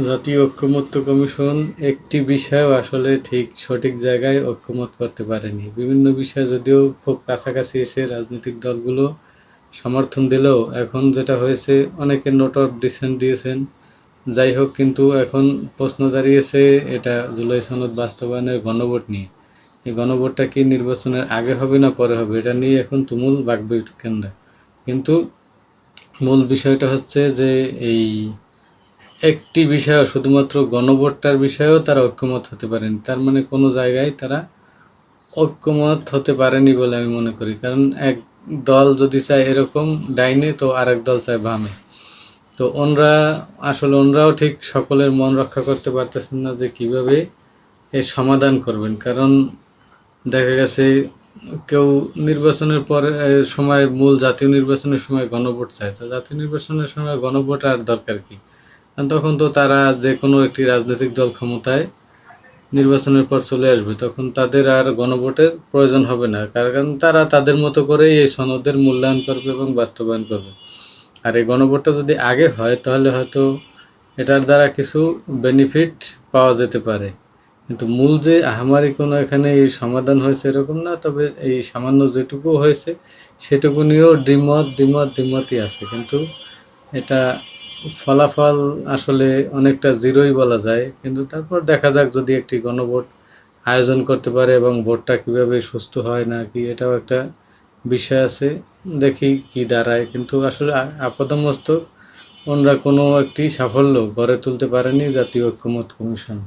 জাতীয় ঐকমত্য কমিশন একটি বিষয়েও আসলে ঠিক সঠিক জায়গায় ঐকমত্য করতে পারেনি। বিভিন্ন বিষয়ে যদিও খুব কাছাকাছি এসে রাজনৈতিক দলগুলো সমর্থন দিলেও এখন যেটা হয়েছে অনেকে নোট অফ ডিসেন্ট দিয়েছেন। যাই হোক, কিন্তু এখন প্রশ্ন দাঁড়িয়েছে এটা জুলাই সনদ বাস্তবায়নের গণভোট নিয়ে। এই গণভোটটা কি নির্বাচনের আগে হবে না পরে হবে, এটা নিয়ে এখন তুমুল বাকবিতণ্ডা। কিন্তু মূল বিষয়টা হচ্ছে যে এই একটি বিষয় শুধুমাত্র গণভোটটার বিষয়েও তারা ঐক্যমত হতে পারেনি। তার মানে কোনো জায়গায় তারা ঐক্যমত হতে পারেনি বলে আমি মনে করি। কারণ এক দল যদি চায় এরকম ডাইনে, তো আরেক দল চায় বামে। তো ওনরাও ঠিক সকলের মন রক্ষা করতে পারতেছেন না যে কিভাবে এর সমাধান করবেন। কারণ দেখা গেছে কেউ নির্বাচনের পরে সময় মূল জাতীয় নির্বাচনের সময় গণভোট চায়, তো জাতীয় নির্বাচনের সময় গণভোট আর দরকার কি? কারণ তখন তো তারা যে কোনো একটি রাজনৈতিক দল ক্ষমতায় নির্বাচনের পর চলে আসবে, তখন তাদের আর গণভোটের প্রয়োজন হবে না, কারণ তারা তাদের মতো করেই এই সনদের মূল্যায়ন করবে এবং বাস্তবায়ন করবে। আর এই গণভোটটা যদি আগে হয় তাহলে হয়তো এটার দ্বারা কিছু বেনিফিট পাওয়া যেতে পারে। কিন্তু মূল যে আহামরি কোনো এখানে এই সমাধান হয়েছে এরকম না, তবে এই সামান্য যেটুকু হয়েছে সেটুকু নিয়েও দ্বিমতই আছে। কিন্তু এটা ফলাফল আসলে অনেকটা জিরোই বলা যায়। কিন্তু তারপর দেখা যাক, যদি একটি গণভোট আয়োজন করতে পারে এবং ভোটটা কীভাবে সুস্থ হয় না কি, এটাও একটা বিষয় আছে। দেখি কি দাঁড়ায়। কিন্তু আসলে আপাতমস্তক ওনরা কোনো একটি সাফল্য গড়ে তুলতে পারেনি জাতীয় ঐকমত্য কমিশন।